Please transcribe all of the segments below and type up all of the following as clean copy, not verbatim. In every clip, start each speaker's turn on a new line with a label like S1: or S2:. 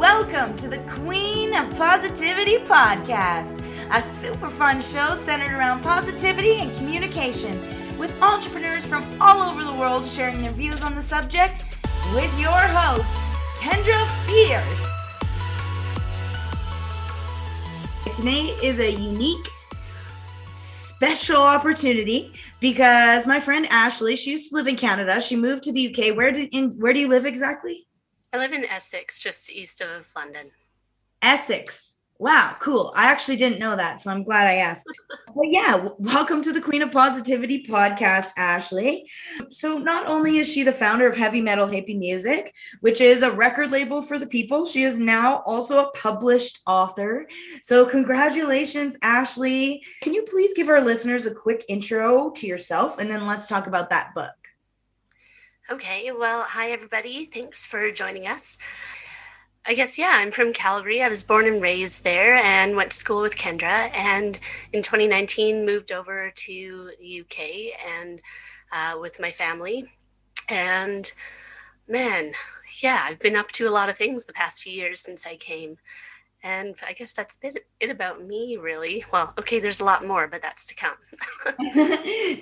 S1: Welcome to the Queen of Positivity podcast, a super fun show centered around positivity and communication, with entrepreneurs from all over the world sharing their views on the subject, with your host, Kendra Fierce. Today is a unique, special opportunity because my friend Ashley, she used to live in Canada. She moved to the UK. Where do you live exactly?
S2: I live in Essex, just east of London.
S1: Essex. Wow, cool. I actually didn't know that, so I'm glad I asked. But yeah, welcome to the Queen of Positivity podcast, Ashley. So not only is she the founder of Heavy Metal Hippie Music, which is a record label for the people, she is now also a published author. So congratulations, Ashley. Can you please give our listeners a quick intro to yourself, and then let's talk about that book?
S2: Okay, well, hi everybody. Thanks for joining us. I guess, I'm from Calgary. I was born and raised there and went to school with Kendra, and in 2019 moved over to the UK and with my family. And man, I've been up to a lot of things the past few years since I came. And I guess that's it about me, really. Well, okay, there's a lot more, but that's to come.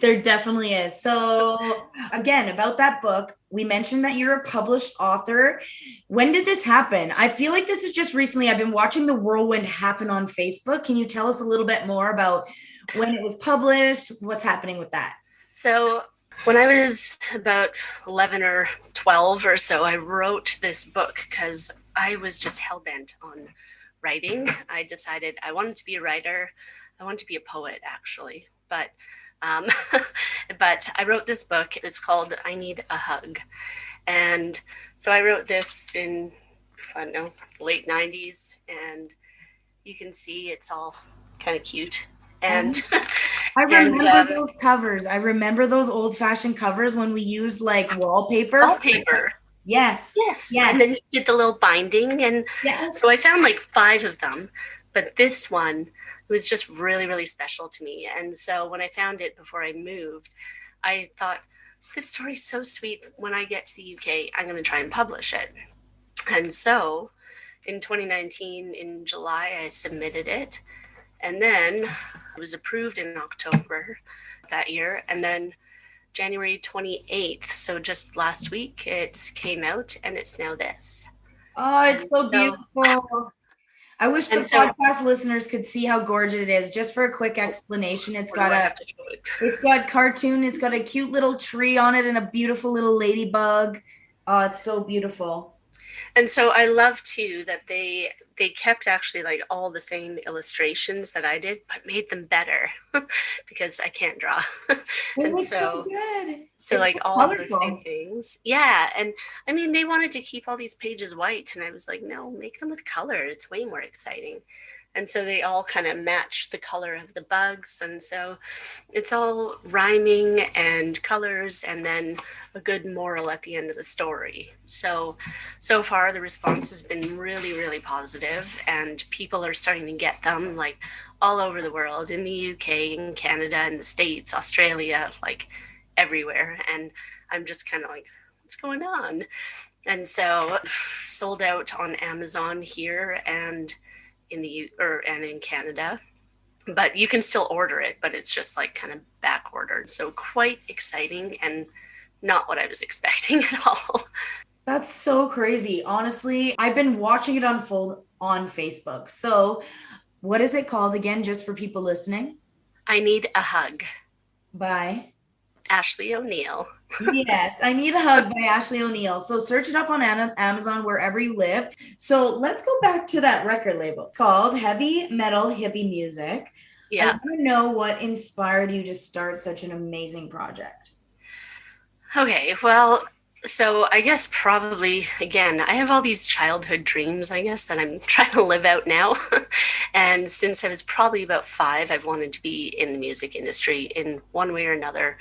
S1: There definitely is. So again, about that book, we mentioned that you're a published author. When did this happen? I feel like this is just recently. I've been watching the whirlwind happen on Facebook. Can you tell us a little bit more about when it was published? What's happening with that?
S2: So when I was about 11 or 12 or so, I wrote this book because I was just hell-bent on writing. I decided I wanted to be a writer. I wanted to be a poet, actually. But I wrote this book. It's called I Need a Hug. And so I wrote this in, late 90s. And you can see it's all kind of cute. And
S1: I remember those covers. I remember those old-fashioned covers when we used like wallpaper. Yes.
S2: And then you did the little binding. And so I found like 5 of them. But this one was just really, really special to me. And so when I found it before I moved, I thought, this story's so sweet. When I get to the UK, I'm going to try and publish it. And so in 2019, in July, I submitted it. And then it was approved in October that year. And then January 28th, so just last week, it came out, and it's now this.
S1: Oh, it's so beautiful. I wish the podcast listeners could see how gorgeous it is. Just for a quick explanation, it's got cartoon, it's got a cute little tree on it and a beautiful little ladybug. Oh, it's so beautiful.
S2: And so I love too that they kept actually like all the same illustrations that I did, but made them better because I can't draw. And so good. So like all colorful. The same things. Yeah. And I mean, they wanted to keep all these pages white, and I was like, no, make them with color. It's way more exciting. And so they all kind of match the color of the bugs. And so it's all rhyming and colors, and then a good moral at the end of the story. So far the response has been really, really positive, and people are starting to get them like all over the world, in the UK, in Canada, in the States, Australia, like everywhere. And I'm just kind of like, what's going on? And so sold out on Amazon here and in Canada, but you can still order it, but it's just like kind of back ordered. So quite exciting, and not what I was expecting at all.
S1: That's so crazy. Honestly, I've been watching it unfold on Facebook. So what is it called again, just for people listening?
S2: I Need a Hug
S1: by
S2: Ashley O'Neill.
S1: Yes, I Need a Hug by Ashley O'Neill. So search it up on Amazon, wherever you live. So let's go back to that record label called Heavy Metal Hippie Music. Yeah. I want to know what inspired you to start such an amazing project.
S2: Okay, well, so I guess probably, again, I have all these childhood dreams, I guess, that I'm trying to live out now. And since I was probably about 5, I've wanted to be in the music industry in one way or another,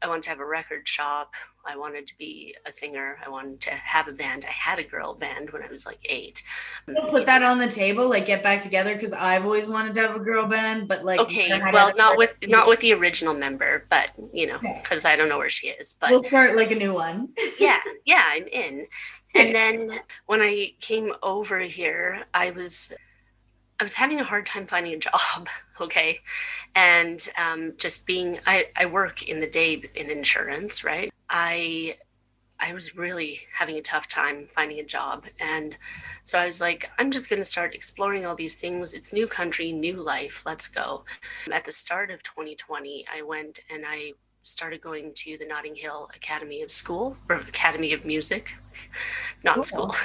S2: I wanted to have a record shop. I wanted to be a singer. I wanted to have a band. I had a girl band when I was like 8.
S1: We'll put that on the table, like get back together, because I've always wanted to have a girl band, but like
S2: okay, well, not with the original member, but because I don't know where she is. But
S1: we'll start like a new one.
S2: yeah, I'm in. And then when I came over here, I was having a hard time finding a job. Okay. And just being, I work in the day in insurance, right? I was really having a tough time finding a job. And so I was like, I'm just going to start exploring all these things. It's new country, new life. Let's go. At the start of 2020, I went and I started going to the Notting Hill Academy of School, or Academy of Music, not
S1: Cool.
S2: school.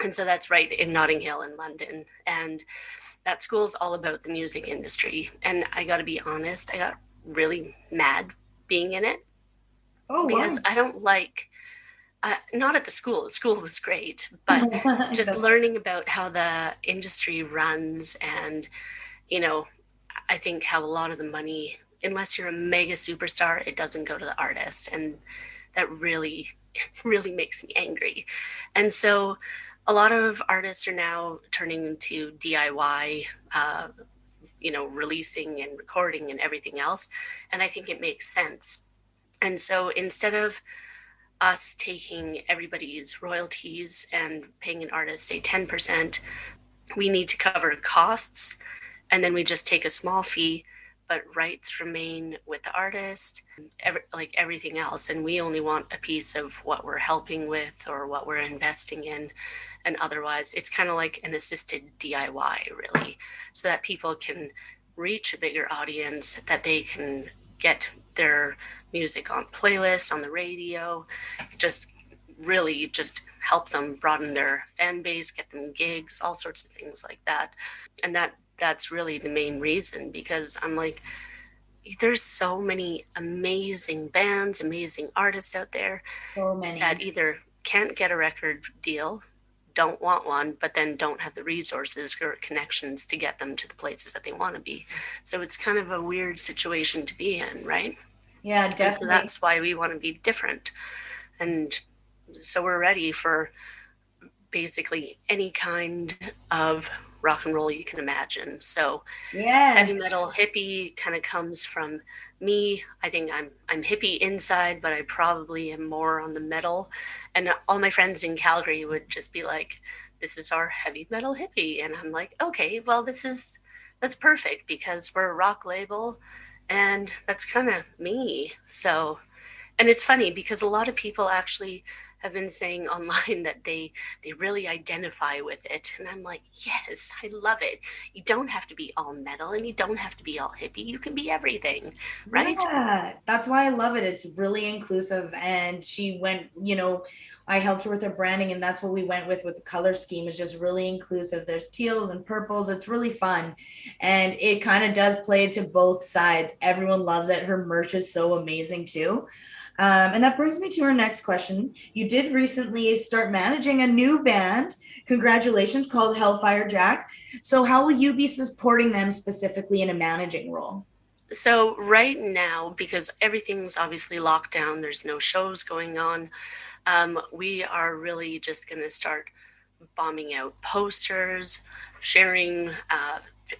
S2: And so that's right in Notting Hill in London. And that school's all about the music industry. And I got to be honest, I got really mad being in it.
S1: Oh,
S2: because
S1: wow.
S2: I don't like, not at the school. The school was great, but just learning about how the industry runs. And, I think how a lot of the money, unless you're a mega superstar, it doesn't go to the artist. And that really, really makes me angry. And so a lot of artists are now turning into DIY, releasing and recording and everything else. And I think it makes sense. And so instead of us taking everybody's royalties and paying an artist, say 10%, we need to cover costs. And then we just take a small fee, but rights remain with the artist, like everything else. And we only want a piece of what we're helping with or what we're investing in. And otherwise, it's kind of like an assisted DIY, really, so that people can reach a bigger audience, that they can get their music on playlists, on the radio, just really just help them broaden their fan base, get them gigs, all sorts of things like that. And that's really the main reason, because I'm like, there's so many amazing bands, amazing artists out there that either can't get a record deal, don't want one, but then don't have the resources or connections to get them to the places that they want to be. So it's kind of a weird situation to be in, right?
S1: Yeah, definitely.
S2: So that's why we want to be different. And so we're ready for basically any kind of rock and roll you can imagine. So Heavy Metal Hippie kind of comes from me. I think I'm hippie inside, but I probably am more on the metal. And all my friends in Calgary would just be like, this is our Heavy Metal Hippie. And I'm like, okay, well, that's perfect, because we're a rock label and that's kind of me. So, and it's funny because a lot of people actually have been saying online that they really identify with it. And I'm like, yes, I love it. You don't have to be all metal and you don't have to be all hippie. You can be everything, right?
S1: Yeah, that's why I love it. It's really inclusive. And she went, I helped her with her branding, and that's what we went with the color scheme, is just really inclusive. There's teals and purples. It's really fun. And it kind of does play to both sides. Everyone loves it. Her merch is so amazing too. And that brings me to our next question. You did recently start managing a new band, congratulations, called Hellfire Jack. So how will you be supporting them specifically in a managing role?
S2: So right now, because everything's obviously locked down, there's no shows going on, we are really just going to start bombing out posters, sharing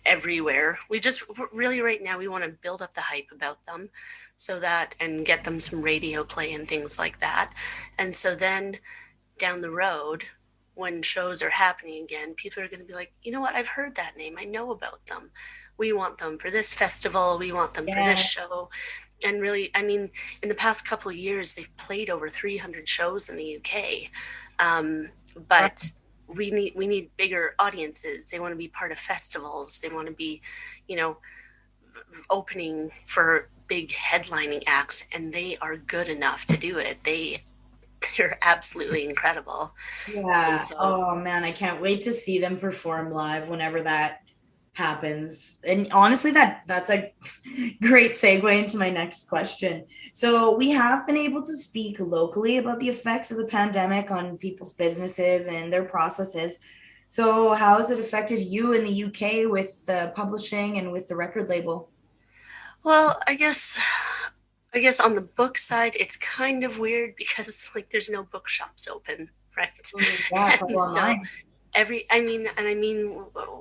S2: everywhere. We just really right now, we want to build up the hype about them, so that, and get them some radio play and things like that. And so then down the road, when shows are happening again, people are going to be like, you know what, I've heard that name. I know about them. We want them for this festival. We want them for this show. And really, I mean, in the past couple of years, they've played over 300 shows in the UK. But we need bigger audiences. They want to be part of festivals. They want to be, opening for big headlining acts, and they are good enough to do it. They're absolutely incredible.
S1: Yeah. So, oh man, I can't wait to see them perform live whenever that happens. And honestly, that's a great segue into my next question. So we have been able to speak locally about the effects of the pandemic on people's businesses and their processes. So how has it affected you in the UK with the publishing and with the record label?
S2: Well, I guess I guess on the book side, it's kind of weird because like there's no bookshops open, right?
S1: Yeah, it's all
S2: And so
S1: online.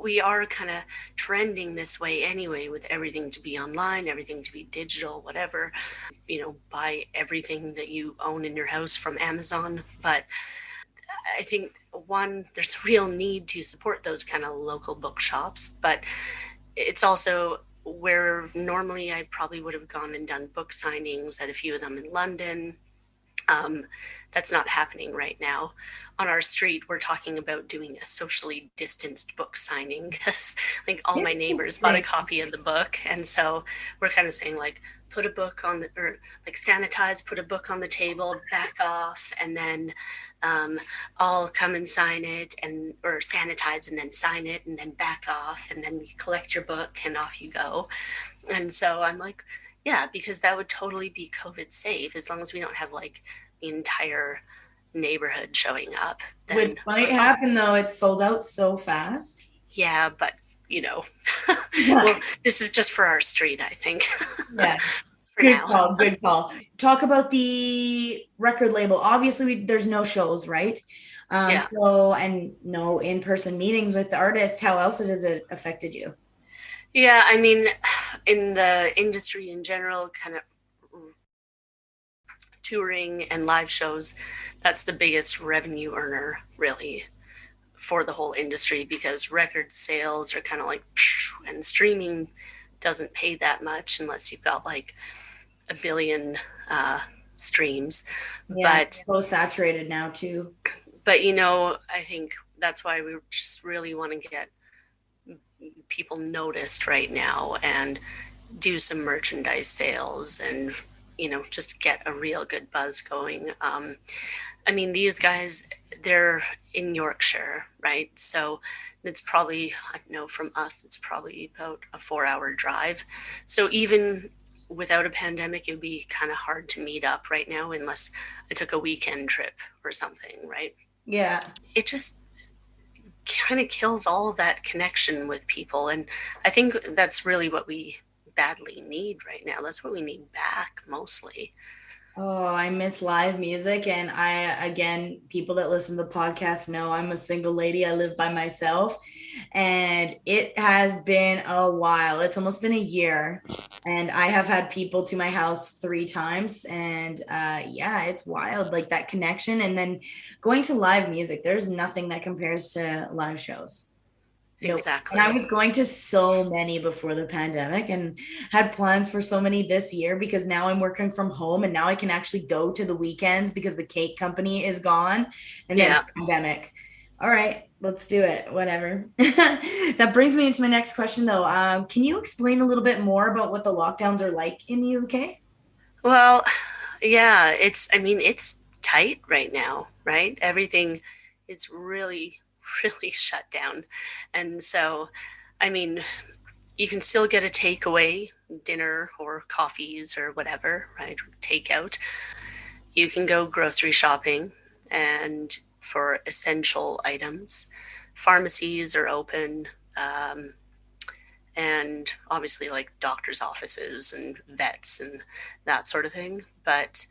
S2: we are kind of trending this way anyway, with everything to be online, everything to be digital, whatever, buy everything that you own in your house from Amazon. But I think, one, there's a real need to support those kind of local bookshops, but it's also where normally I probably would have gone and done book signings at a few of them in London. Um, that's not happening right now. On our street, we're talking about doing a socially distanced book signing because like all my neighbors bought a
S1: Interesting.
S2: copy of the book. And so we're kind of saying like, put a book on the, or like sanitize, put a book on the table, back off, and then I'll come and sign it, and or sanitize and then sign it and then back off, and then you collect your book and off you go. And so I'm like, yeah, because that would totally be COVID safe as long as we don't have like the entire neighborhood showing up.
S1: Which
S2: Then
S1: might
S2: we're fine.
S1: happen though, it's sold out so fast.
S2: Yeah, but you know,
S1: Yeah.
S2: well, this is just for our street, I think,
S1: Yeah.
S2: for
S1: Good
S2: now.
S1: call. Good call. Talk about the record label. Obviously, there's no shows, right?
S2: Yeah.
S1: So, and no in-person meetings with the artist. How else has it affected you?
S2: Yeah, I mean, in the industry in general, kind of touring and live shows, that's the biggest revenue earner, really, for the whole industry, because record sales are kind of like, and streaming doesn't pay that much unless you've got like a billion streams.
S1: Yeah,
S2: But
S1: so saturated now too.
S2: I think that's why we just really want to get people noticed right now and do some merchandise sales and just get a real good buzz going. These guys, they're in Yorkshire, right? So it's probably, I know from us, it's probably about a 4-hour drive. So even without a pandemic, it would be kind of hard to meet up right now unless I took a weekend trip or something, right?
S1: Yeah.
S2: It just kind of kills all of that connection with people. And I think that's really what we badly need right now. That's what we need back mostly.
S1: Oh, I miss live music. And again, people that listen to the podcast know I'm a single lady. I live by myself. And it has been a while. It's almost been a year. And I have had people to my house 3 times. And yeah, it's wild. Like that connection. And then going to live music, there's nothing that compares to live shows. Nope. And I
S2: Exactly.
S1: was going to so many before the pandemic and had plans for so many this year because now I'm working from home and now I can actually go to the weekends because the cake company is gone and then
S2: Yeah.
S1: pandemic. All right, let's do it. Whatever. That brings me into my next question though. Can you explain a little bit more about what the lockdowns are like in the UK?
S2: Well, yeah, it's tight right now, right? Everything is really, really shut down. And so, I mean, you can still get a takeaway dinner or coffees or whatever, right? Takeout. You can go grocery shopping and for essential items. Pharmacies are open. And obviously like doctors' offices and vets and that sort of thing. But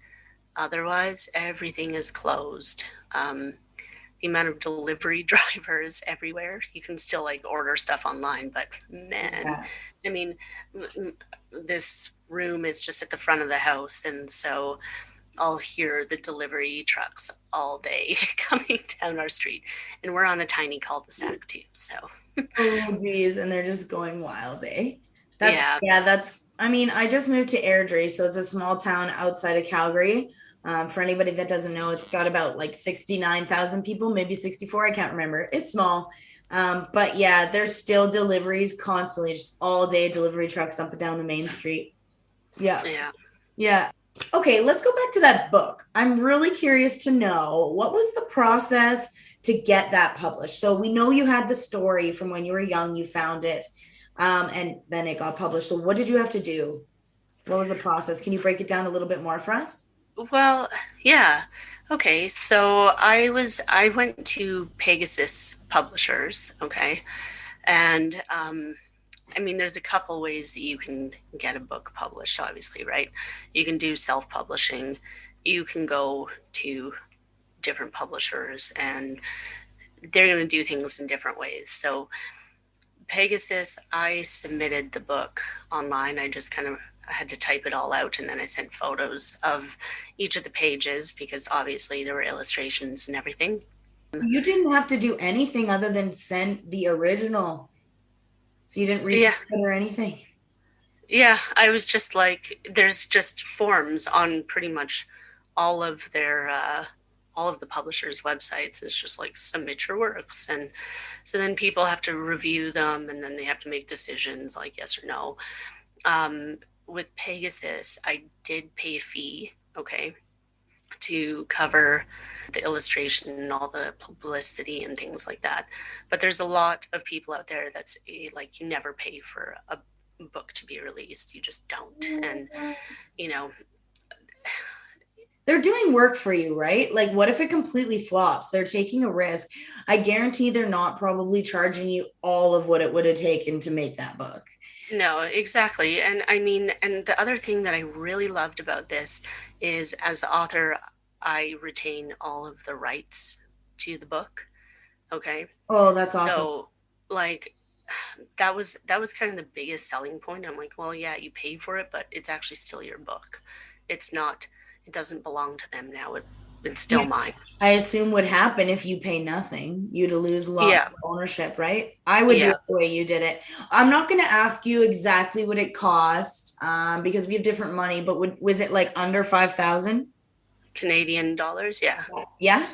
S2: otherwise, everything is closed. The amount of delivery drivers everywhere, you can still like order stuff online, but man,
S1: Yeah.
S2: I mean, this room is just at the front of the house. And so I'll hear the delivery trucks all day coming down our street. And we're on a tiny cul-de-sac too. So
S1: Oh geez, and they're just going wild, eh? That's
S2: yeah,
S1: yeah, that's I mean, I just moved to Airdrie, so it's a small town outside of Calgary. For anybody that doesn't know, it's got about like 69,000 people, maybe 64, I can't remember. It's small. But yeah, there's still deliveries constantly, just all day delivery trucks up and down the main street. Yeah.
S2: yeah.
S1: Yeah. Okay, let's go back to that book. I'm really curious to know what was the process to get that published. So we know you had the story from when you were young, you found it, and then it got published. So what did you have to do? What was the process? Can you break it down a little bit more for us?
S2: Well, yeah. Okay, so I went to Pegasus Publishers, okay, and I mean, there's a couple ways that you can get a book published, obviously, right? You can do self-publishing. You can go to different publishers, and they're going to do things in different ways. So Pegasus, I submitted the book online. I just kind of had to type it all out, and then I sent photos of each of the pages because obviously there were illustrations and everything.
S1: You didn't have to do anything other than send the original. So you didn't reach
S2: Yeah.
S1: out or anything.
S2: Yeah, I was just like, there's just forms on pretty much all of their all of the publishers' websites. It's just like submit your works, and so then people have to review them, and then they have to make decisions like yes or no. With Pegasus, I did pay a fee, okay, to cover the illustration and all the publicity and things like that. But there's a lot of people out there that's like, you never pay for a book to be released. You just don't. And, you know,
S1: they're doing work for you, right? Like, what if it completely flops? They're taking a risk. I guarantee they're not probably charging you all of what it would have taken to make that book.
S2: No, exactly. And I mean, and the other thing that I really loved about this is as the author, I retain all of the rights to the book. Okay.
S1: Oh, that's awesome.
S2: So like that was kind of the biggest selling point. I'm like, well, yeah, you paid for it, but it's actually still your book. It's not, it doesn't belong to them now. It's still mine.
S1: I assume would happen if you pay nothing. You'd lose a lot of ownership, right? I would do it the way you did it. I'm not going to ask you exactly what it cost because we have different money, but was it like under 5,000
S2: Canadian dollars? Yeah.
S1: Yeah.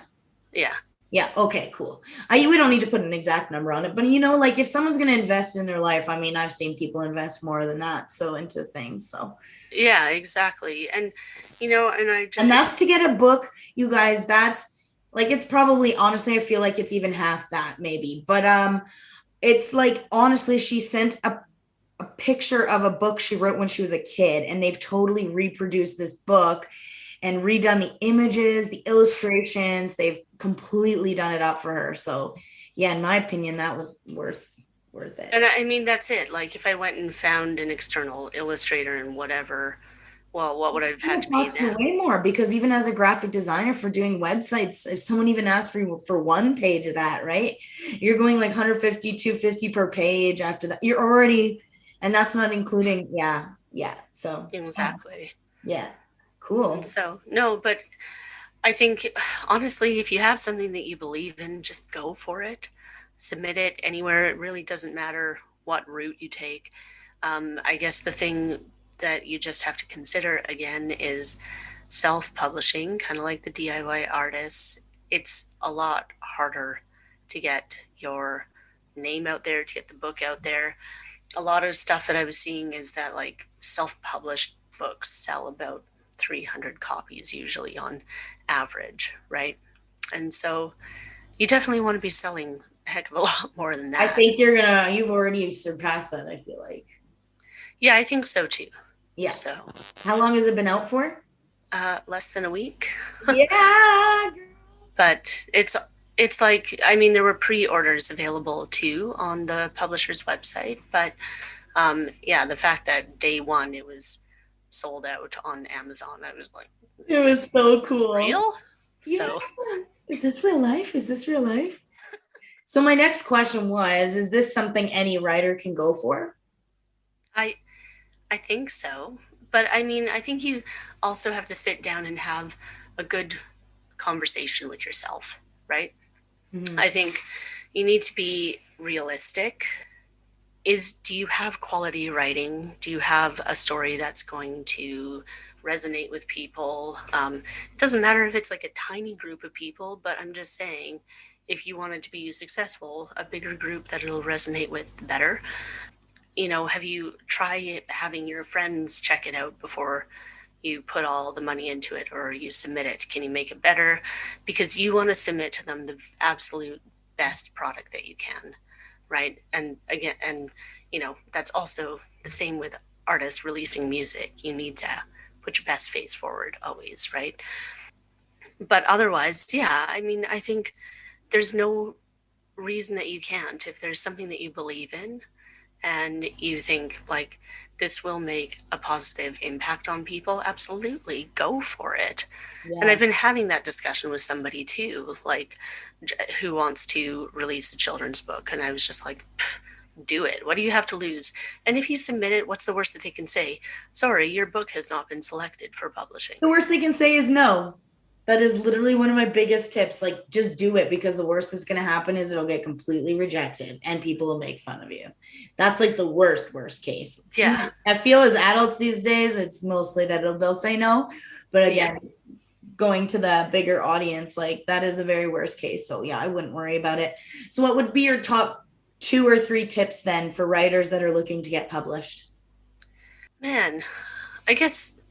S2: Yeah.
S1: Yeah. Okay, cool. We don't need to put an exact number on it, but you know, like if someone's going to invest in their life, I mean, I've seen people invest more than that. So into things. So
S2: yeah, exactly. And, you know, and
S1: that's to get a book, you guys, that's like, it's probably, honestly, I feel like it's even half that maybe, but, it's like, honestly, she sent a picture of a book she wrote when she was a kid, and they've totally reproduced this book and redone the images, the illustrations. They've completely done it up for her. So yeah, in my opinion, that was worth it.
S2: And I mean, that's it. Like if I went and found an external illustrator and whatever, well, what would I have had to pay them?
S1: Way more, because even as a graphic designer for doing websites, if someone even asked for one page of that, right, you're going like 150, 250 per page after that. You're already, and that's not including, yeah. So
S2: exactly.
S1: Yeah. Cool.
S2: And so, no, but I think, honestly, if you have something that you believe in, just go for it. Submit it anywhere. It really doesn't matter what route you take. I guess the thing that you just have to consider, again, is self-publishing, kind of like the DIY artists. It's a lot harder to get your name out there, to get the book out there. A lot of stuff that I was seeing is that like self-published books sell about 300 copies usually on average, right? And so you definitely want to be selling a heck of a lot more than that.
S1: I think you've already surpassed that, I feel like.
S2: Yeah, I think so too.
S1: Yeah.
S2: So
S1: how long has it been out for?
S2: Less than a week.
S1: Yeah.
S2: But it's like, I mean, there were pre-orders available too on the publisher's website, but yeah, the fact that day one it was sold out on Amazon, I was like,
S1: it was so cool.
S2: Real?
S1: Yes. So is this real life? So my next question was, is this something any writer can go for?
S2: I think so. But I mean, I think you also have to sit down and have a good conversation with yourself, right? Mm-hmm. I think you need to be realistic. Do you have quality writing? Do you have a story that's going to resonate with people? It doesn't matter if it's like a tiny group of people, but I'm just saying, if you want it to be successful, a bigger group that it'll resonate with better. You know, have you tried having your friends check it out before you put all the money into it, or you submit it? Can you make it better? Because you want to submit to them the absolute best product that you can. Right. And again, and you know, that's also the same with artists releasing music. You need to put your best face forward always. Right. But otherwise, yeah, I mean, I think there's no reason that you can't. If there's something that you believe in and you think like this will make a positive impact on people, absolutely go for it.
S1: Yeah.
S2: And I've been having that discussion with somebody too, like who wants to release a children's book, and I was just like, do it. What do you have to lose? And if you submit it, what's the worst that they can say? Sorry, your book has not been selected for publishing.
S1: The worst they can say is no. That is literally one of my biggest tips. Like, just do it, because the worst that's going to happen is it'll get completely rejected and people will make fun of you. That's like the worst case.
S2: Yeah.
S1: I feel as adults these days, it's mostly that they'll say no. But again, going to the bigger audience, like that is the very worst case. So yeah, I wouldn't worry about it. So what would be your top 2 or 3 tips then for writers that are looking to get published?
S2: Man, I guess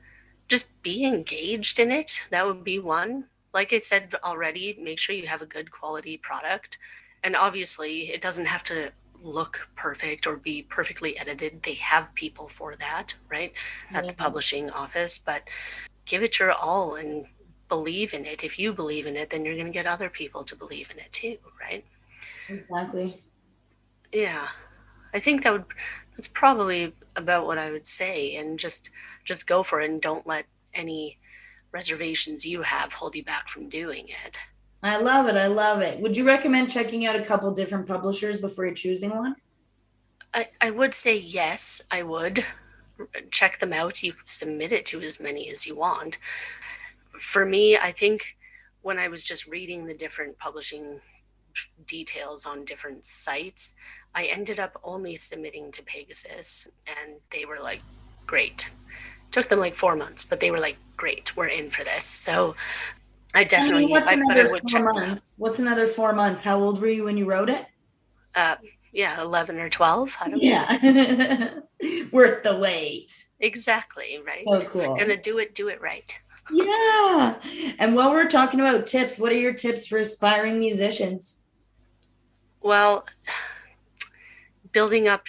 S2: just be engaged in it. That would be one. Like I said already, make sure you have a good quality product. And obviously, it doesn't have to look perfect or be perfectly edited. They have people for that, right? At the publishing office. But give it your all and believe in it. If you believe in it, then you're going to get other people to believe in it too, right?
S1: Exactly.
S2: Yeah. I think that's probably about what I would say. And just go for it and don't let any reservations you have hold you back from doing it.
S1: I love it. I love it. Would you recommend checking out a couple different publishers before you're choosing one?
S2: I would say yes, I would. Check them out. You submit it to as many as you want. For me, I think when I was just reading the different publishing details on different sites, I ended up only submitting to Pegasus, and they were like, great. Took them like 4 months, but they were like, great, we're in for this. So I definitely,
S1: what's another
S2: I would
S1: 4
S2: check
S1: months? What's another 4 months? How old were you when you wrote it?
S2: Yeah, 11 or 12. I don't
S1: know. Worth the wait.
S2: Exactly, right?
S1: So cool.
S2: If you're gonna do it right.
S1: Yeah. And while we're talking about tips, what are your tips for aspiring musicians?
S2: Well, building up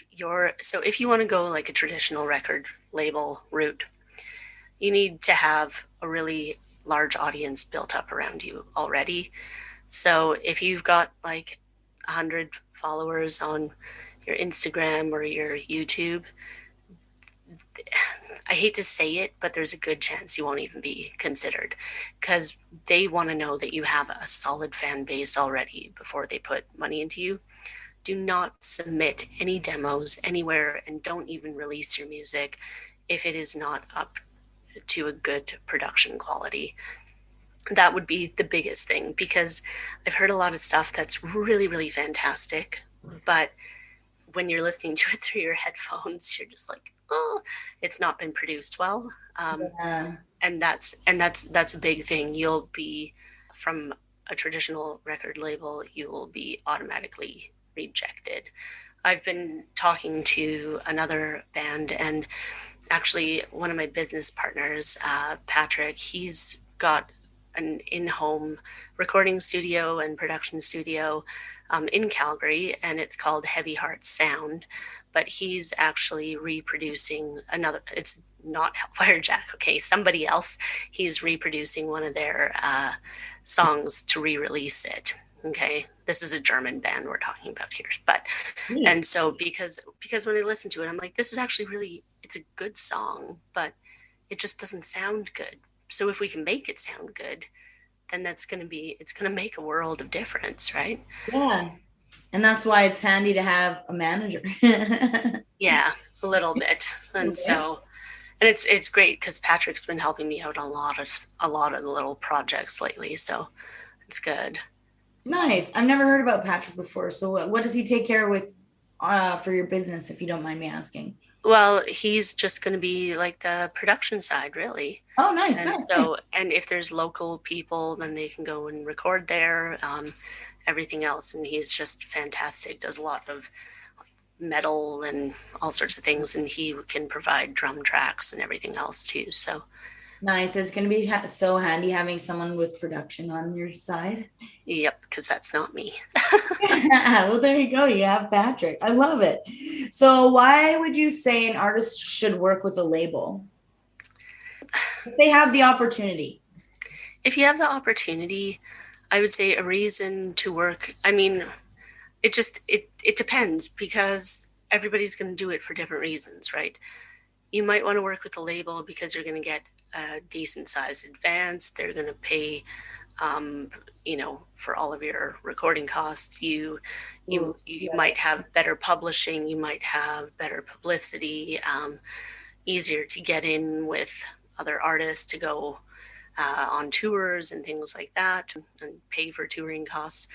S2: so if you want to go like a traditional record label route, you need to have a really large audience built up around you already. So if you've got like 100 followers on your Instagram or your YouTube, I hate to say it, but there's a good chance you won't even be considered, because they want to know that you have a solid fan base already before they put money into you. Do not submit any demos anywhere, and don't even release your music if it is not up to a good production quality. That would be the biggest thing, because I've heard a lot of stuff that's really, really fantastic, but when you're listening to it through your headphones, you're just like, oh, it's not been produced well. And that's a big thing. You'll be, from a traditional record label, you will be automatically rejected. I've been talking to another band, and actually one of my business partners, Patrick, he's got an in-home recording studio and production studio in Calgary, and it's called Heavy Heart Sound. But he's actually reproducing it's not Hellfire Jack, okay, somebody else. He's reproducing one of their songs to re-release it. Okay, this is a German band we're talking about here, but and so because when I listen to it, I'm like, this is actually really, it's a good song, but it just doesn't sound good. So if we can make it sound good, then it's going to make a world of difference, right?
S1: Yeah. And that's why it's handy to have a manager.
S2: Yeah, a little bit. And so, and it's great because Patrick's been helping me out on a lot of the little projects lately. So it's good.
S1: Nice. I've never heard about Patrick before. So what does he take care with for your business, if you don't mind me asking?
S2: Well, he's just going to be like the production side, really.
S1: Oh, nice.
S2: And
S1: nice.
S2: so, and if there's local people, then they can go and record there, everything else. And he's just fantastic, does a lot of metal and all sorts of things. And he can provide drum tracks and everything else too. So
S1: nice. It's going to be so handy having someone with production on your side.
S2: Yep, because that's not me.
S1: Well, there you go. You have Patrick. I love it. So why would you say an artist should work with a label? If they have the opportunity.
S2: If you have the opportunity, I would say a reason to work. I mean, it depends, because everybody's going to do it for different reasons, right? You might want to work with a label because you're going to get a decent size advance. They're going to pay, for all of your recording costs. You might have better publishing. You might have better publicity, easier to get in with other artists to go on tours and things like that, and pay for touring costs.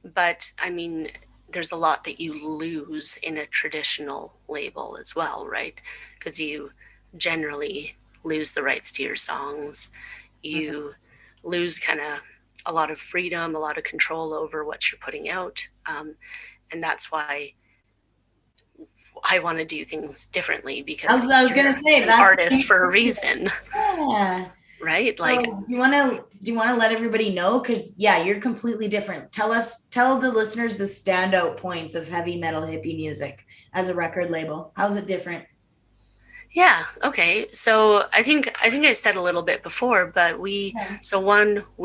S2: But I mean, there's a lot that you lose in a traditional label as well, right? Because you generally lose the rights to your songs. You lose kind of a lot of freedom, a lot of control over what you're putting out. And that's why I want to do things differently, because
S1: I was going to say
S2: an artist for a reason.
S1: Yeah.
S2: Right? Like,
S1: do you want to let everybody know? Because you're completely different. Tell the listeners the standout points of Heavy Metal Hippie music as a record label. How's it different?
S2: Yeah. Okay. So I think I said a little bit before, but we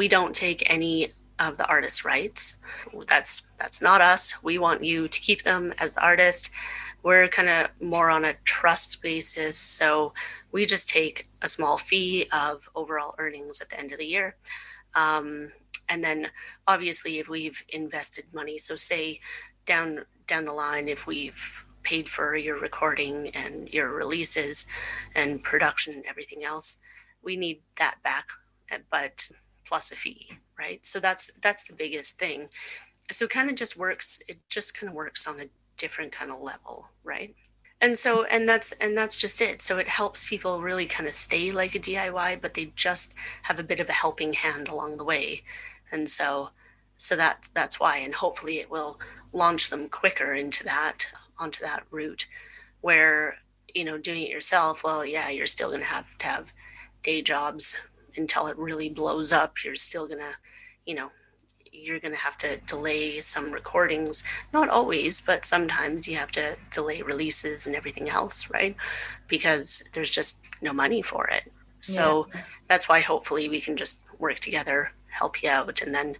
S2: don't take any of the artist's rights. That's not us. We want you to keep them as the artist. We're kind of more on a trust basis. So we just take a small fee of overall earnings at the end of the year. And then obviously if we've invested money, so say down the line, if we've paid for your recording and your releases and production and everything else, we need that back, but plus a fee, right? So that's the biggest thing. So it just kind of works on a different kind of level, right? And that's just it. So it helps people really kind of stay like a DIY, but they just have a bit of a helping hand along the way. And so that's why, and hopefully it will launch them quicker onto that route, where, doing it yourself, well, yeah, you're still going to have day jobs until it really blows up. You're still going to, you're going to have to delay some recordings, not always, but sometimes you have to delay releases and everything else, right? Because there's just no money for it. So that's why hopefully we can just work together, help you out, and then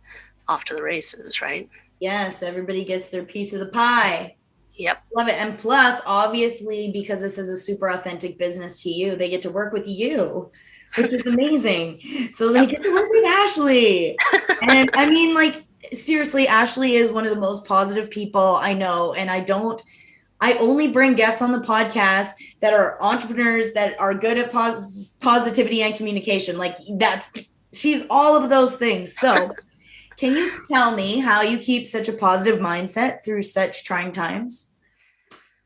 S2: off to the races, right?
S1: Yes, everybody gets their piece of the pie.
S2: Yep.
S1: Love it. And plus, obviously, because this is a super authentic business to you, they get to work with you, which is amazing. So they get to work with Ashley. And I mean, like, seriously, Ashley is one of the most positive people I know. And I only bring guests on the podcast that are entrepreneurs, that are good at positivity and communication. Like, she's all of those things. So can you tell me how you keep such a positive mindset through such trying times?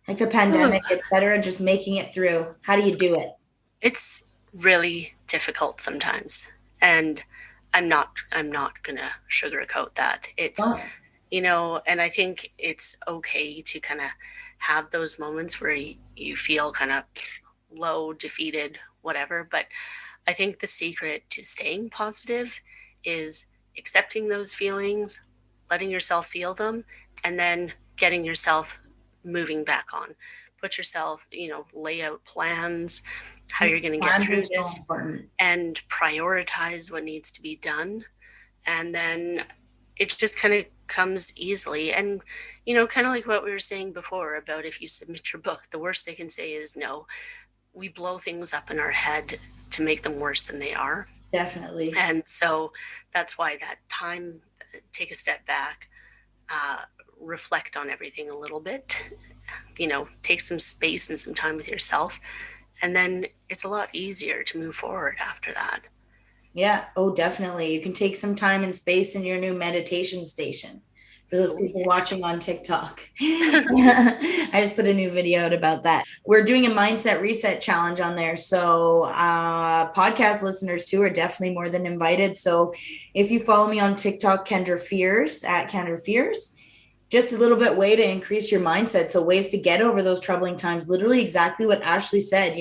S1: Like the pandemic, et cetera, just making it through. How do you do it?
S2: It's really difficult sometimes. And I'm not going to sugarcoat that. It's, and I think it's okay to kind of have those moments where you feel kind of low, defeated, whatever. But I think the secret to staying positive is accepting those feelings, letting yourself feel them, and then getting yourself moving back on. Put yourself, lay out plans, how you're going to get through this, and prioritize what needs to be done. And then it just kind of comes easily. And, kind of like what we were saying before about if you submit your book, the worst they can say is no. We blow things up in our head to make them worse than they are.
S1: Definitely.
S2: And so that's why that time, take a step back, reflect on everything a little bit, take some space and some time with yourself. And then it's a lot easier to move forward after that.
S1: Yeah. Oh, definitely. You can take some time and space in your new meditation station. For those people watching on TikTok. I just put a new video out about that. We're doing a mindset reset challenge on there. So podcast listeners too are definitely more than invited. So if you follow me on TikTok, Kendra Fears, at Kendra Fears, just a little bit way to increase your mindset. So ways to get over those troubling times, literally exactly what Ashley said,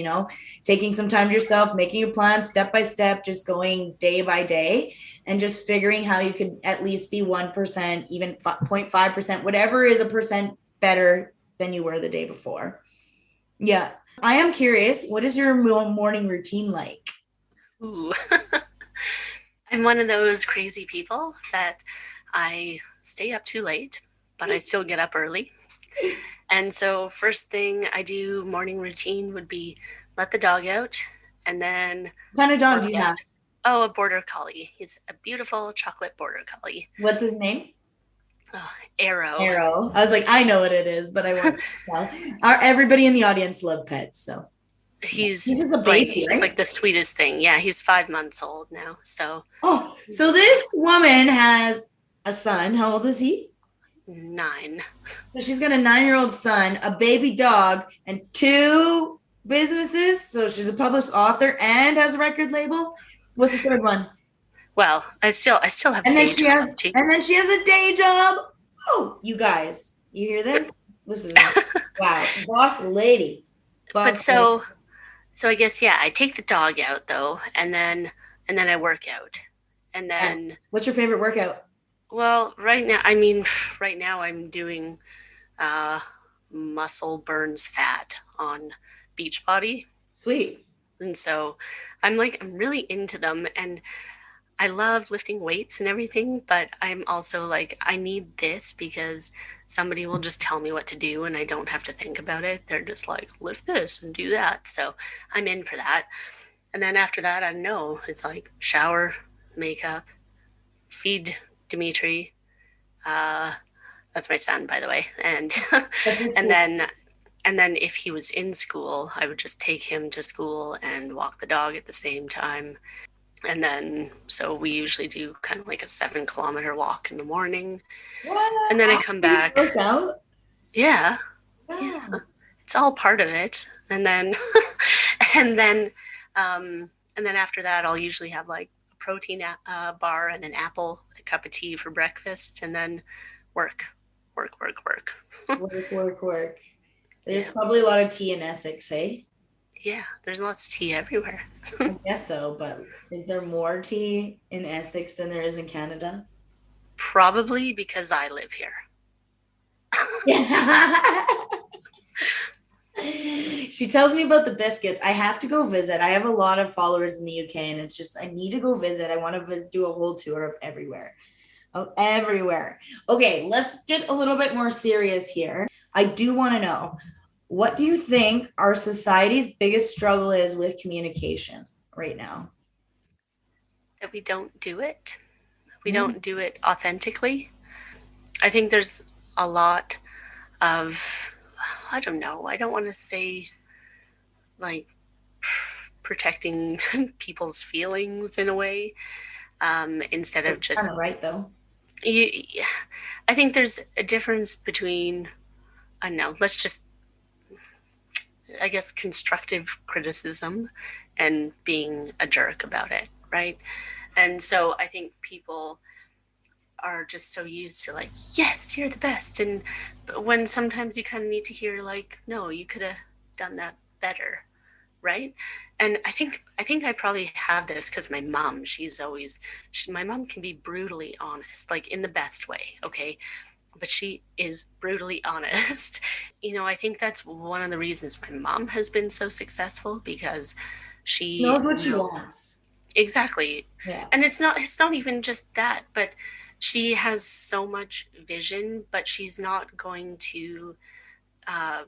S1: taking some time to yourself, making a plan step by step, just going day by day, and just figuring how you could at least be 1%, even 0.5%, whatever is a percent better than you were the day before. Yeah. I am curious, what is your morning routine like?
S2: Ooh. I'm one of those crazy people that I stay up too late, but I still get up early. And so first thing I do, morning routine would be let the dog out, and then
S1: What kind of dog do
S2: work
S1: you have?
S2: out. Oh, a border collie. He's a beautiful chocolate border collie.
S1: What's his name?
S2: Oh, Arrow.
S1: Arrow. I was like, I know what it is, but I want to tell. Everybody in the audience love pets, so
S2: He's
S1: just a
S2: like
S1: baby,
S2: he's
S1: right?
S2: like the sweetest thing. Yeah, he's 5 months old now. So
S1: so this woman has a son. How old is he?
S2: 9.
S1: So she's got a 9-year-old son, a baby dog, and 2 businesses. So she's a published author and has a record label. What's the third one?
S2: Well, I still have
S1: And
S2: a
S1: then
S2: day
S1: she
S2: job.
S1: has, and then she has a day job. Oh, you guys, you hear this? This is wow, boss lady.
S2: But so I guess I take the dog out though, and then I work out, and then.
S1: What's your favorite workout?
S2: Well, right now I'm doing muscle burns fat on Beachbody.
S1: Sweet.
S2: And so I'm really into them, and I love lifting weights and everything, but I'm also like, I need this because somebody will just tell me what to do and I don't have to think about it. They're just like, lift this and do that. So I'm in for that. And then after that, I know it's like shower, makeup, feed Dimitri. That's my son, by the way. And and then if he was in school, I would just take him to school and walk the dog at the same time. And then, so we usually do kind of like a 7-kilometer walk in the morning.
S1: What?
S2: And then I come back.
S1: Work out?
S2: Yeah.
S1: Wow.
S2: Yeah. It's all part of it. And then, and then after that, I'll usually have like a protein bar and an apple with a cup of tea for breakfast, and then work.
S1: Work. There's probably a lot of tea in Essex, eh?
S2: Yeah, there's lots of tea everywhere.
S1: I guess so, but is there more tea in Essex than there is in Canada?
S2: Probably because I live here.
S1: She tells me about the biscuits. I have to go visit. I have a lot of followers in the UK, and it's just, I need to go visit. I want to do a whole tour of everywhere. Okay, let's get a little bit more serious here. I do want to know, what do you think our society's biggest struggle is with communication right now?
S2: That we don't do it. We don't do it authentically. I think there's a lot of, I don't know, I don't want to say like protecting people's feelings in a way, instead of just.
S1: Kind of right, though.
S2: I think there's a difference between, I don't know, let's just, I guess, constructive criticism and being a jerk about it, right? And so I think people are just so used to like, yes, you're the best. And when sometimes you kind of need to hear like, no, you could have done that better, right? And I think I probably have this because my mom, my mom can be brutally honest, like in the best way, okay? But she is brutally honest. I think that's one of the reasons my mom has been so successful, because she
S1: knows what she wants.
S2: Exactly.
S1: Yeah.
S2: And it's not even just that, but she has so much vision, but she's not going to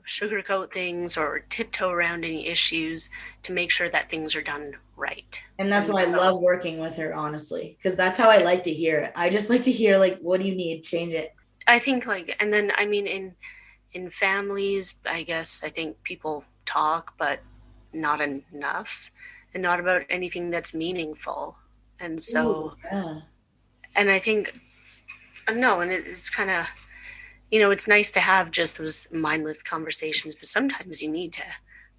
S2: sugarcoat things or tiptoe around any issues to make sure that things are done right.
S1: And that's why I love working with her, honestly, because that's how I like to hear it. I just like to hear like, what do you need? Change it.
S2: I think and then I mean in families, I guess I think people talk, but not enough, and not about anything that's meaningful. And so, and I think, no, and it's kind of, it's nice to have just those mindless conversations, but sometimes you need to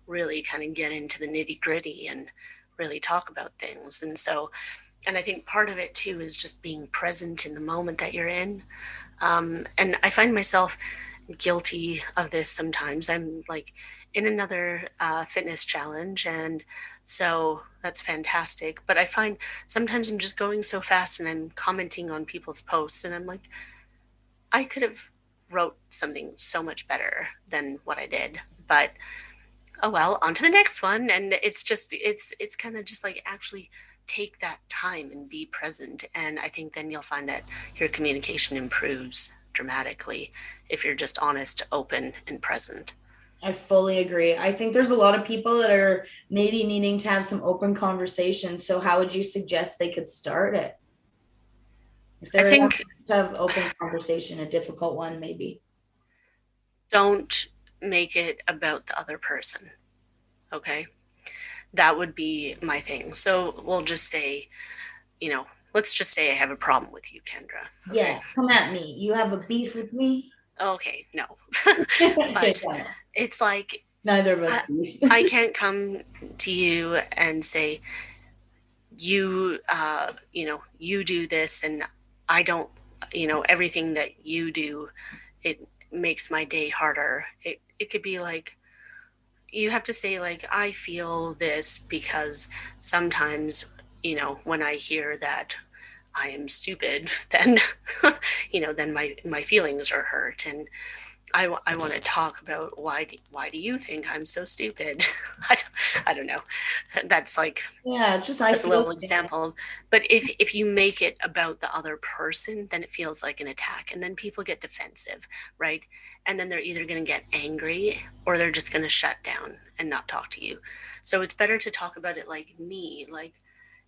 S2: really kind of get into the nitty gritty and really talk about things. And so, and I think part of it too is just being present in the moment that you're in. And I find myself guilty of this sometimes. I'm like in another fitness challenge, and so that's fantastic. But I find sometimes I'm just going so fast and I'm commenting on people's posts, and I'm like, I could have wrote something so much better than what I did. But oh well, on to the next one. And it's kind of just like actually take that time and be present. And I think then you'll find that your communication improves. dramatically if you're just honest, open, and present.
S1: I fully agree. I think there's a lot of people that are maybe needing to have some open conversation. So how would you suggest they could start it? If they're to have open conversation, a difficult one maybe.
S2: Don't make it about the other person. Okay? That would be my thing. So we'll just say, let's just say I have a problem with you, Kendra.
S1: Okay? Yeah, come at me. You have a beef with me?
S2: Okay, no. But it's like,
S1: neither of us
S2: I can't come to you and say, you do this and I don't, everything that you do, it makes my day harder. It could be like, you have to say like, I feel this because sometimes, when I hear that I am stupid, then, then my feelings are hurt. And I want to talk about why do you think I'm so stupid? I don't know. That's like, that's a little example. But if you make it about the other person, then it feels like an attack, and then people get defensive, right? And then they're either going to get angry or they're just going to shut down and not talk to you. So it's better to talk about it like me, like,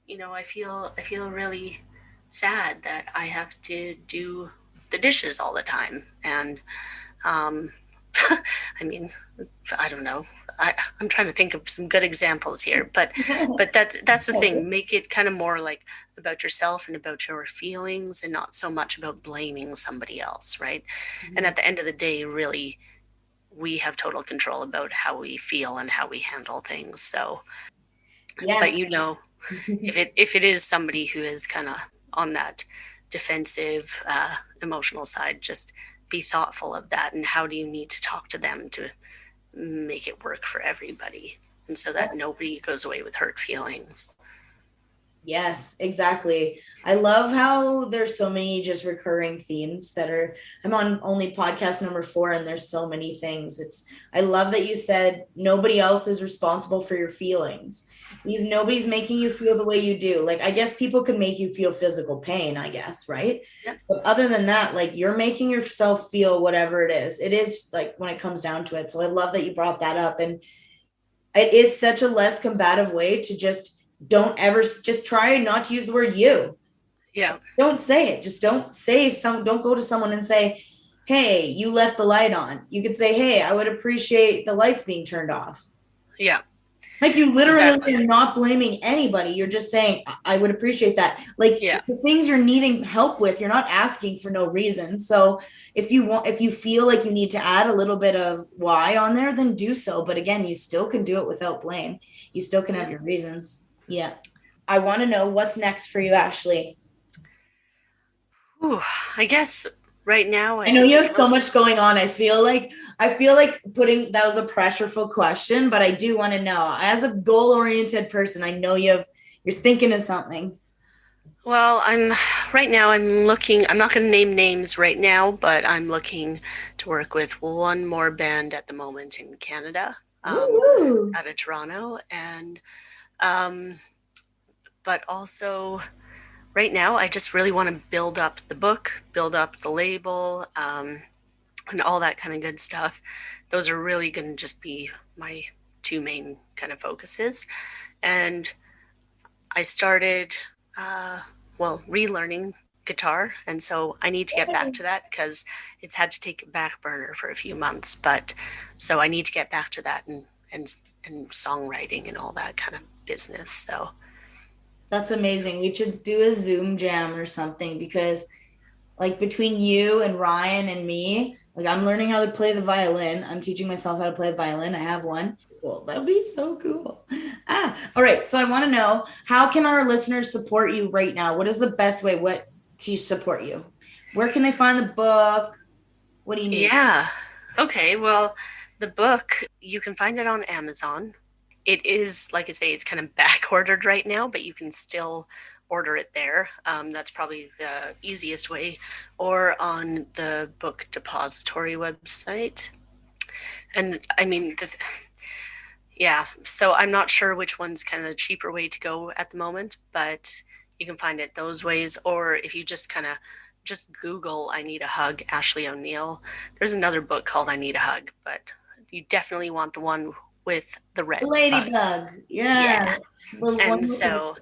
S2: I feel really sad that I have to do the dishes all the time, and I mean, I don't know. I'm trying to think of some good examples here, but that's the thing. Make it kind of more like about yourself and about your feelings, and not so much about blaming somebody else, right? Mm-hmm. And at the end of the day, really, we have total control about how we feel and how we handle things. So, yes. But if it is somebody who is kind of on that defensive, emotional side, just be thoughtful of that, and how do you need to talk to them to make it work for everybody, and so that nobody goes away with hurt feelings.
S1: Yes, exactly. I love how there's so many just recurring themes that are, I'm on only podcast number 4 and there's so many things. I love that you said nobody else is responsible for your feelings, because nobody's making you feel the way you do. Like, I guess people could make you feel physical pain, I guess, right? Yep. But other than that, like, you're making yourself feel whatever it is. It is like when it comes down to it. So I love that you brought that up. And it is such a less combative way to just try not to use the word you.
S2: Yeah.
S1: Don't say it. Just don't go to someone and say, hey, you left the light on. You could say, hey, I would appreciate the lights being turned off.
S2: Yeah.
S1: Like, you literally are not blaming anybody. You're just saying, I would appreciate that. Like, the things you're needing help with, you're not asking for no reason. So if you feel like you need to add a little bit of why on there, then do so. But again, you still can do it without blame. You still can have your reasons. Yeah. I want to know what's next for you, Ashley.
S2: Ooh, I guess right now
S1: I know you have so much going on. I feel like that was a pressureful question, but I do want to know, as a goal-oriented person, I know you're thinking of something.
S2: Well, I'm looking, I'm not going to name names right now, but I'm looking to work with one more band at the moment in Canada, out of Toronto, and but also right now I just really want to build up the book, build up the label, and all that kind of good stuff. Those are really going to just be my 2 main kind of focuses. And I started relearning guitar, and so I need to get back to that, because it's had to take a back burner for a few months, but so I need to get back to that and songwriting and all that kind of business. So
S1: that's amazing. We should do a Zoom jam or something, because like between you and Ryan and me, like, I'm learning how to play the violin. I'm teaching myself how to play the violin. I have one. Cool. That'd be so cool. All right. So I want to know, how can our listeners support you right now? What is the best way to support you? Where can they find the book? What do you need?
S2: Yeah. Okay. Well, the book, you can find it on Amazon. It is, like I say, it's kind of back ordered right now, but you can still order it there. That's probably the easiest way, or on the book depository website. And I mean, so I'm not sure which one's kind of the cheaper way to go at the moment, but you can find it those ways. Or if you just kind of just Google I Need a Hug, Ashley O'Neill. There's another book called I Need a Hug, but you definitely want the one with the red bug.
S1: Ladybug. Yeah.
S2: And so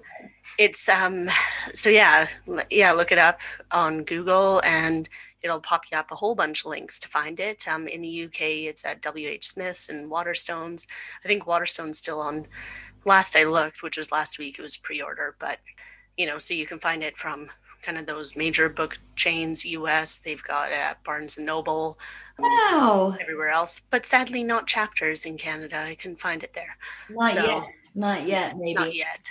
S2: it's look it up on Google and it'll pop you up a whole bunch of links to find it. In the UK, it's at WH Smith's and Waterstones. I think Waterstone's still on. Last I looked, which was last week, it was pre-order, but so you can find it from kind of those major book chains. US, they've got at Barnes and Noble.
S1: Wow.
S2: Everywhere else, but sadly not Chapters in Canada. I couldn't find it there.
S1: Not yet, maybe.
S2: Not yet.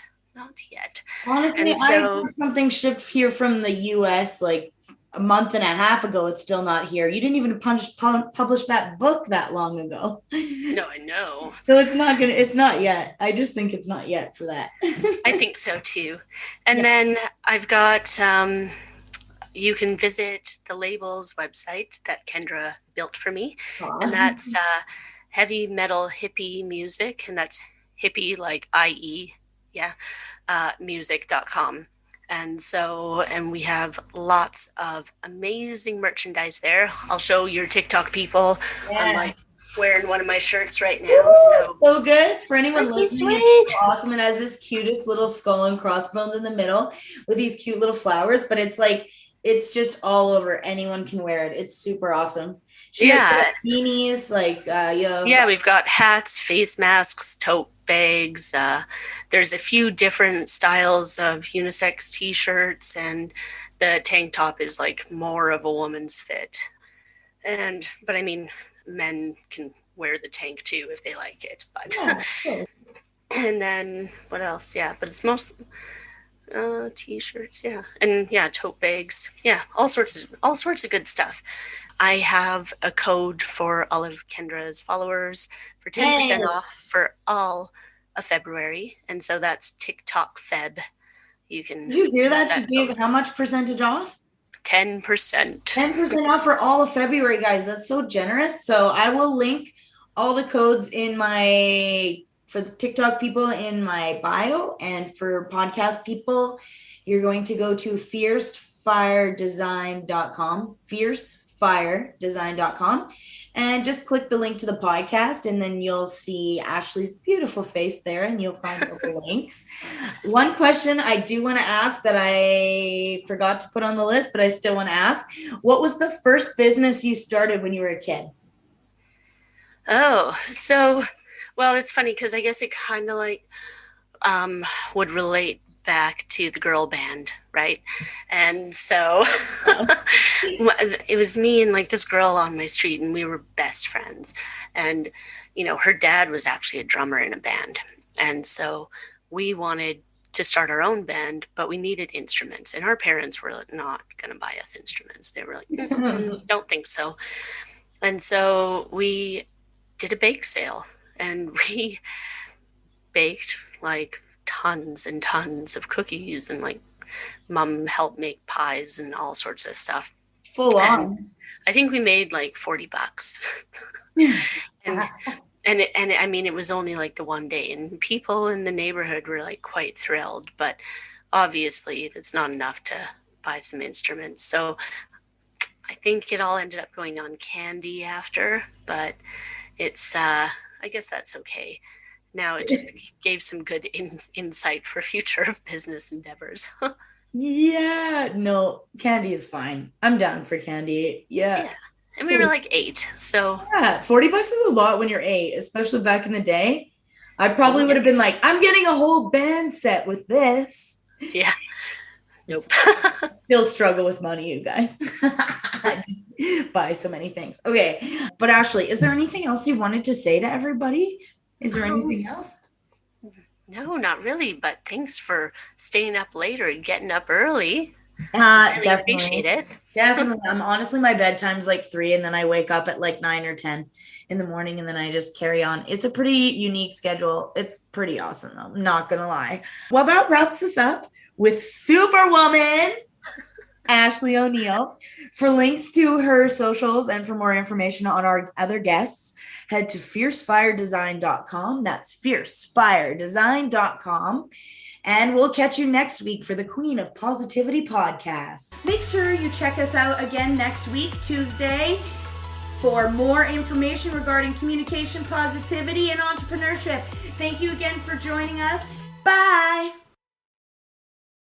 S1: Honestly, I had something shipped here from the US like a month and a half ago. It's still not here. You didn't even publish that book that long ago.
S2: No, I know.
S1: So it's not yet. I just think it's not yet for that.
S2: I think so too. And then I've got you can visit the label's website that Kendra built for me. Aww. And that's Heavy Metal Hippie Music. And that's hippie like IE. Yeah. Music.com. And we have lots of amazing merchandise there. I'll show your TikTok people. Yeah. I'm like wearing one of my shirts right now.
S1: So good. For anyone listening, it's awesome. It has this cutest little skull and crossbones in the middle with these cute little flowers, but it's just all over. Anyone can wear it. It's super awesome. She has beanies, we've got hats, face masks, tote bags. There's a few different styles of unisex t-shirts, and the tank top is like more of a woman's fit. But I mean, men can wear the tank too if they like it. But sure. And then what else? Yeah, but it's mostly t-shirts, and tote bags, all sorts of good stuff. I have a code for all of Kendra's followers for 10% off for all of February, and so that's TikTok Feb. Did you hear that? She gave how much percentage off? 10%. 10% off for all of February, guys. That's so generous. So I will link all the codes for the TikTok people in my bio, and for podcast people, you're going to go to fiercefiredesign.com, fiercefiredesign.com, and just click the link to the podcast, and then you'll see Ashley's beautiful face there, and you'll find all the links. One question I do want to ask that I forgot to put on the list, but I still want to ask, what was the first business you started when you were a kid? Well, it's funny because I guess it kind of would relate back to the girl band, right? And so it was me and this girl on my street, and we were best friends. And, her dad was actually a drummer in a band. And so we wanted to start our own band, but we needed instruments. And our parents were not going to buy us instruments. They were like, don't think so. And so we did a bake sale. And we baked tons and tons of cookies, and mom helped make pies and all sorts of stuff. Full on. I think we made $40. and I mean, it was only the one day, and people in the neighborhood were quite thrilled, but obviously that's not enough to buy some instruments. So I think it all ended up going on candy after, but it's, I guess that's okay. Now it just gave some good insight for future business endeavors. Yeah, no, candy is fine. I'm down for candy. Yeah. And we were 8, so. Yeah, $40 is a lot when you're 8, especially back in the day. I probably would have been I'm getting a whole band set with this. Yeah. Nope. Still struggle with money, you guys. Buy so many things. Okay. But Ashley, is there anything else you wanted to say to everybody? Is there anything else? No, not really. But thanks for staying up later and getting up early. I really appreciate it. Definitely. Honestly, my bedtime's 3, and then I wake up at 9 or 10 in the morning, and then I just carry on. It's a pretty unique schedule. It's pretty awesome, though. I'm not going to lie. Well, that wraps us up with Superwoman Ashley O'Neill. For links to her socials and for more information on our other guests, head to fiercefiredesign.com. That's fiercefiredesign.com. And we'll catch you next week for the Queen of Positivity podcast. Make sure you check us out again next week, Tuesday, for more information regarding communication, positivity, and entrepreneurship. Thank you again for joining us. Bye.